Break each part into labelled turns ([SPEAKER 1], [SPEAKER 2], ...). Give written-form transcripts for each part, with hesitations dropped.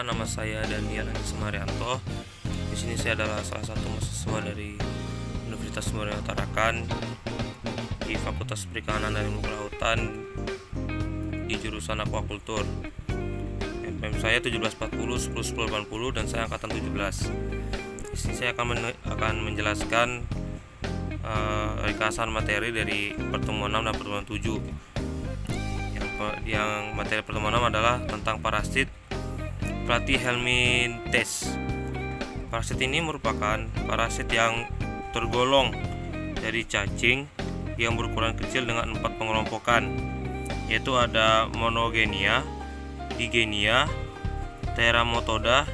[SPEAKER 1] nama saya Daniel Semarianto. Di sini saya adalah salah satu mahasiswa dari Universitas Muria Tarakan di Fakultas Perikanan dan Ilmu Kelautan di jurusan Aquaculture. NPM saya 1740 1080 dan saya angkatan 17. Di sini saya akan menjelaskan ringkasan materi dari pertemuan 6 dan pertemuan 7. Yang materi pertemuan 6 adalah tentang parasit Platyhelminthes. Parasit ini merupakan parasit yang tergolong dari cacing yang berukuran kecil dengan 4 pengelompokan, yaitu ada Monogenia, Digenia, Teramotoda,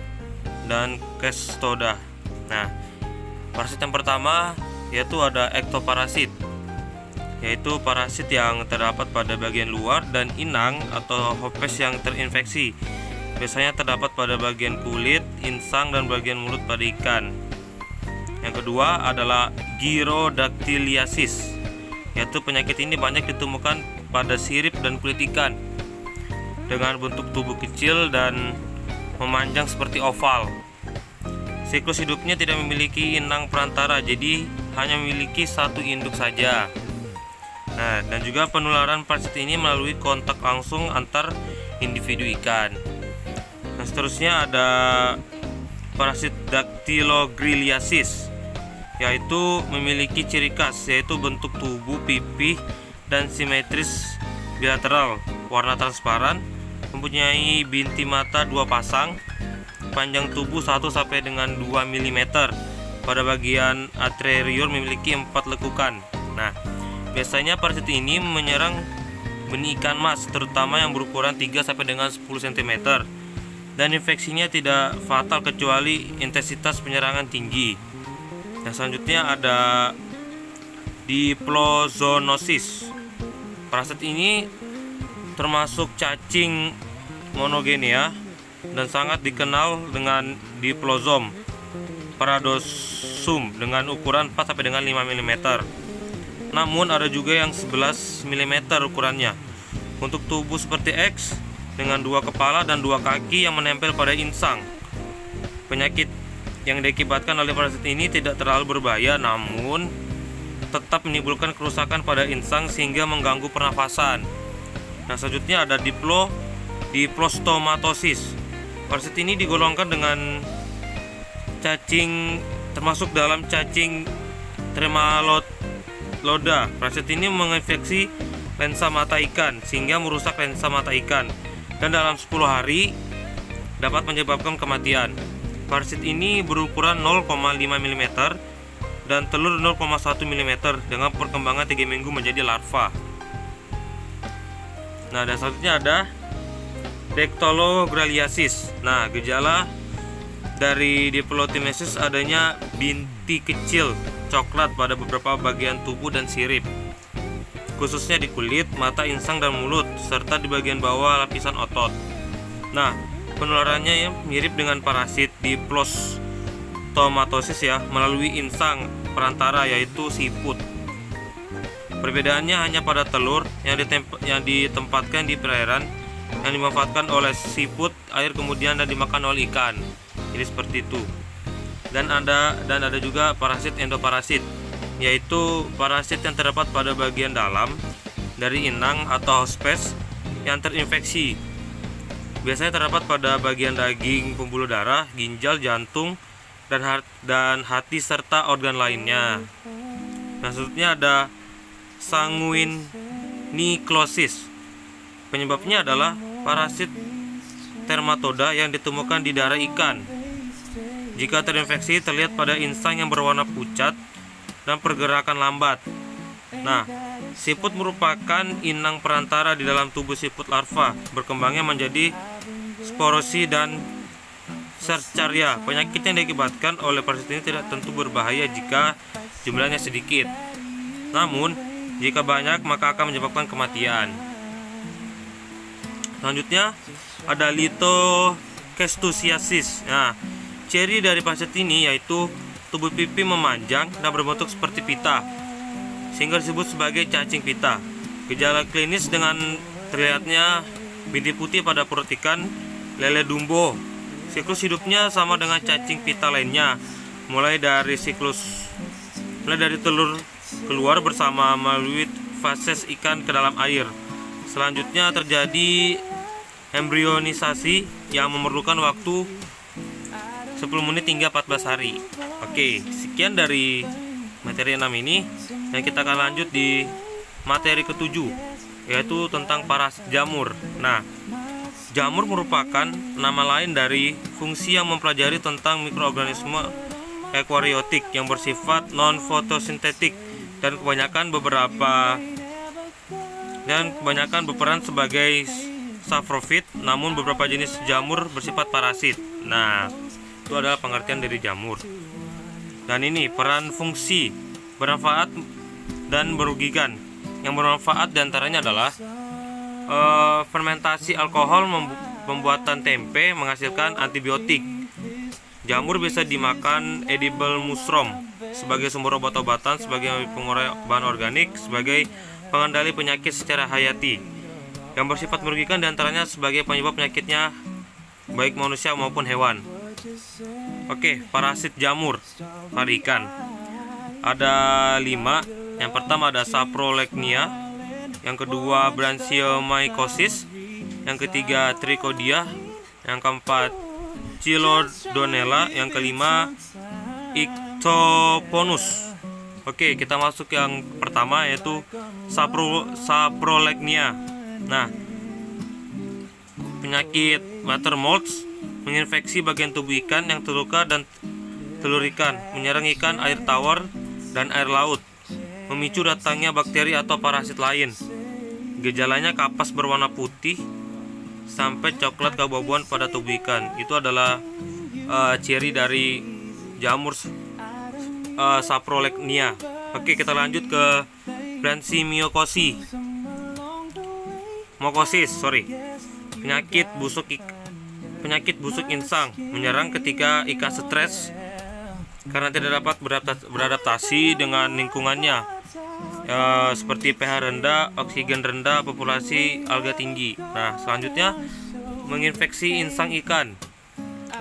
[SPEAKER 1] dan Cestoda. Nah, parasit yang pertama yaitu ada ektoparasit, yaitu parasit yang terdapat pada bagian luar dan inang atau hopes yang terinfeksi. Biasanya terdapat pada bagian kulit, insang, dan bagian mulut pada ikan. Yang kedua adalah Gyrodactyliasis, yaitu penyakit ini banyak ditemukan pada sirip dan kulit ikan dengan bentuk tubuh kecil dan memanjang seperti oval. Siklus hidupnya tidak memiliki inang perantara, jadi hanya memiliki satu induk saja. Nah, dan juga penularan parasit ini melalui kontak langsung antar individu ikan. Nah, seterusnya ada parasit Dactylogriliasis, yaitu memiliki ciri khas, yaitu bentuk tubuh pipih dan simetris bilateral, warna transparan, mempunyai binti mata 2 pasang, panjang tubuh 1 sampai dengan 2 mm. Pada bagian anterior memiliki 4 lekukan. Nah, biasanya parasit ini menyerang benih ikan mas, terutama yang berukuran 3 sampai dengan 10 cm. Dan infeksinya tidak fatal kecuali intensitas penyerangan tinggi. Yang selanjutnya ada Diplozoonosis. Parasit ini termasuk cacing Monogenia dan sangat dikenal dengan Diplozom paradosum dengan ukuran 4 sampai dengan 5 mm. Namun ada juga yang 11 mm ukurannya. Untuk tubuh seperti X dengan 2 kepala dan 2 kaki yang menempel pada insang. Penyakit yang diakibatkan oleh parasit ini tidak terlalu berbahaya, namun tetap menimbulkan kerusakan pada insang sehingga mengganggu pernafasan. Nah, selanjutnya ada Diplostomatosis. Parasit ini digolongkan dengan cacing, termasuk dalam cacing Tremaloda. Parasit ini menginfeksi lensa mata ikan sehingga merusak lensa mata ikan, dan dalam 10 hari dapat menyebabkan kematian. Parasit ini berukuran 0,5 mm dan telur 0,1 mm dengan perkembangan 3 minggu menjadi larva. Nah, dan selanjutnya ada Dactylograliasis. Nah, gejala dari Diplothimesis adanya binti kecil coklat pada beberapa bagian tubuh dan sirip, khususnya di kulit, mata, insang, dan mulut, serta di bagian bawah lapisan otot. Nah, penularannya mirip dengan parasit Diplostomatosis melalui insang perantara, yaitu siput. Perbedaannya hanya pada telur yang ditempatkan di perairan yang dimanfaatkan oleh siput air kemudian dan dimakan oleh ikan. Jadi seperti itu. Dan ada juga parasit endoparasit, yaitu parasit yang terdapat pada bagian dalam dari inang atau hospes yang terinfeksi. Biasanya terdapat pada bagian daging, pembuluh darah, ginjal, jantung, dan hati serta organ lainnya. Nah, selanjutnya ada Sanguiniclosis. Penyebabnya adalah parasit Termatoda yang ditemukan di darah ikan. Jika terinfeksi, terlihat pada insang yang berwarna pucat dan pergerakan lambat. Nah, siput merupakan inang perantara di dalam tubuh siput larva. Berkembangnya menjadi sporosi dan cercaria. Penyakit yang diakibatkan oleh parasit ini tidak tentu berbahaya jika jumlahnya sedikit. Namun, jika banyak maka akan menyebabkan kematian. Selanjutnya ada Lithocestusiasis. Nah, ciri dari parasit ini yaitu tubuh pipi memanjang dan berbentuk seperti pita, sehingga disebut sebagai cacing pita. Gejala klinis dengan terlihatnya bintik putih pada perut ikan, lele dumbo, Siklus hidupnya sama dengan cacing pita lainnya, mulai dari telur keluar bersama melalui fases ikan ke dalam air. Selanjutnya terjadi embrionisasi yang memerlukan waktu 10 menit hingga 14 hari. Oke, sekian dari materi 6 ini, dan kita akan lanjut di materi ke-7, yaitu tentang parasit jamur. Nah, jamur merupakan nama lain dari fungsi yang mempelajari tentang mikroorganisme eukariotik yang bersifat non-fotosintetik dan kebanyakan berperan sebagai saprofit, namun beberapa jenis jamur bersifat parasit. Nah, itu adalah pengertian dari jamur. Dan ini peran fungsi, bermanfaat dan merugikan. Yang bermanfaat diantaranya adalah fermentasi alkohol, pembuatan tempe, menghasilkan antibiotik. Jamur bisa dimakan edible mushroom sebagai sumber obat-obatan, sebagai pengurai bahan organik, sebagai pengendali penyakit secara hayati. Yang bersifat merugikan diantaranya sebagai penyebab penyakitnya baik manusia maupun hewan. Oke, parasit jamur pada ikan ada 5. Yang pertama ada Saprolegnia, yang kedua Branchiomycosis, yang ketiga Trichodia, yang keempat Chilodonella, yang kelima Ictoponus. Oke, kita masuk yang pertama, yaitu Saprolegnia. Nah, penyakit watermolts menginfeksi bagian tubuh ikan yang terluka dan telur ikan, menyerang ikan air tawar dan air laut, memicu datangnya bakteri atau parasit lain. Gejalanya kapas berwarna putih sampai coklat keabu-abuan pada tubuh ikan. Itu adalah ciri dari jamur Saprolegnia. Oke, kita lanjut ke Branchiomycosis. Penyakit busuk insang menyerang ketika ikan stres karena tidak dapat beradaptasi dengan lingkungannya, seperti pH rendah, oksigen rendah, populasi alga tinggi. Nah, selanjutnya menginfeksi insang ikan,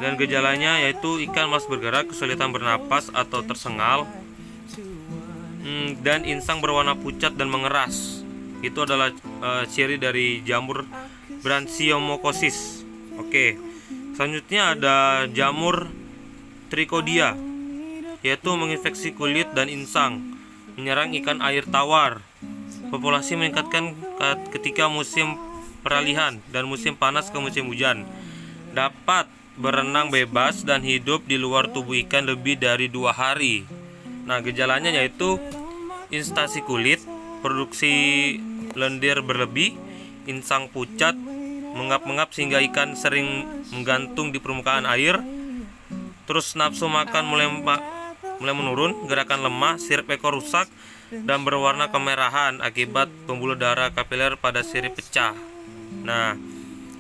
[SPEAKER 1] dan gejalanya yaitu ikan malas bergerak, kesulitan bernapas atau tersengal, dan insang berwarna pucat dan mengeras. Itu adalah ciri dari jamur Branchiomycosis. Oke, selanjutnya ada jamur Trichodia, yaitu menginfeksi kulit dan insang, menyerang ikan air tawar. Populasi meningkatkan ketika musim peralihan dan musim panas ke musim hujan. Dapat berenang bebas dan hidup di luar tubuh ikan lebih dari 2 hari. Nah, gejalanya yaitu instasi kulit, produksi lendir berlebih, insang pucat, mengap-mengap sehingga ikan sering menggantung di permukaan air. Terus nafsu makan mulai menurun, gerakan lemah, sirip ekor rusak, dan berwarna kemerahan akibat pembuluh darah kapiler pada sirip pecah. Nah,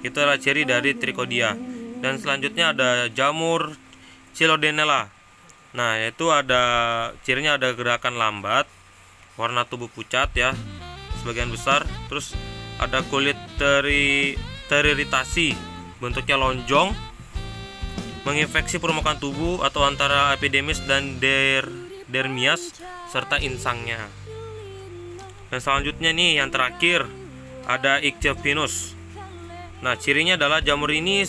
[SPEAKER 1] itu adalah ciri dari Trichodia. Dan selanjutnya ada jamur Chilodonella. Nah, yaitu cirinya ada gerakan lambat, warna tubuh pucat ya, sebagian besar. Terus ada kulit teriritasi, bentuknya lonjong, menginfeksi permukaan tubuh atau antara epidermis dan dermias serta insangnya. Dan selanjutnya nih yang terakhir ada Ictoponus. Nah, cirinya adalah jamur ini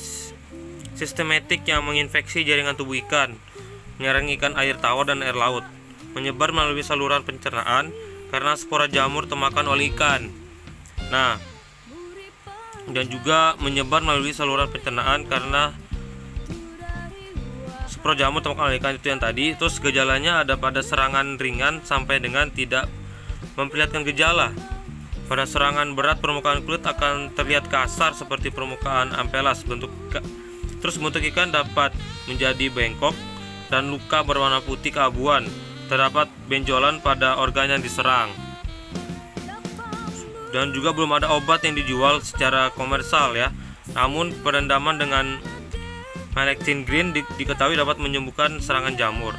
[SPEAKER 1] sistematik yang menginfeksi jaringan tubuh ikan, menyerang ikan air tawar dan air laut, menyebar melalui saluran pencernaan karena spora jamur termakan oleh ikan. Nah, dan juga menyebar melalui saluran pencernaan karena spora jamur termakan oleh ikan, itu yang tadi. Terus gejalanya ada pada serangan ringan sampai dengan tidak memperlihatkan gejala. Pada serangan berat, permukaan kulit akan terlihat kasar seperti permukaan ampelas. Terus bentuk ikan dapat menjadi bengkok dan luka berwarna putih keabuan. Terdapat benjolan pada organ yang diserang. Dan juga belum ada obat yang dijual secara komersial ya. Namun perendaman dengan Malectin Green diketahui dapat menyembuhkan serangan jamur.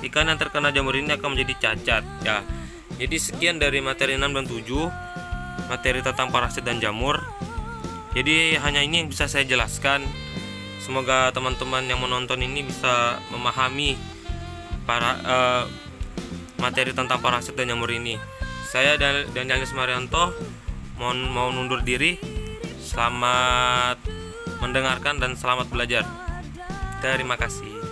[SPEAKER 1] Ikan yang terkena jamur ini akan menjadi cacat ya. Jadi sekian dari materi 6 dan 7, materi tentang parasit dan jamur. Jadi hanya ini yang bisa saya jelaskan. Semoga teman-teman yang menonton ini bisa memahami materi tentang parasit dan jamur ini. Saya Daniel Marianto mau undur diri. Selamat mendengarkan dan selamat belajar. Terima kasih.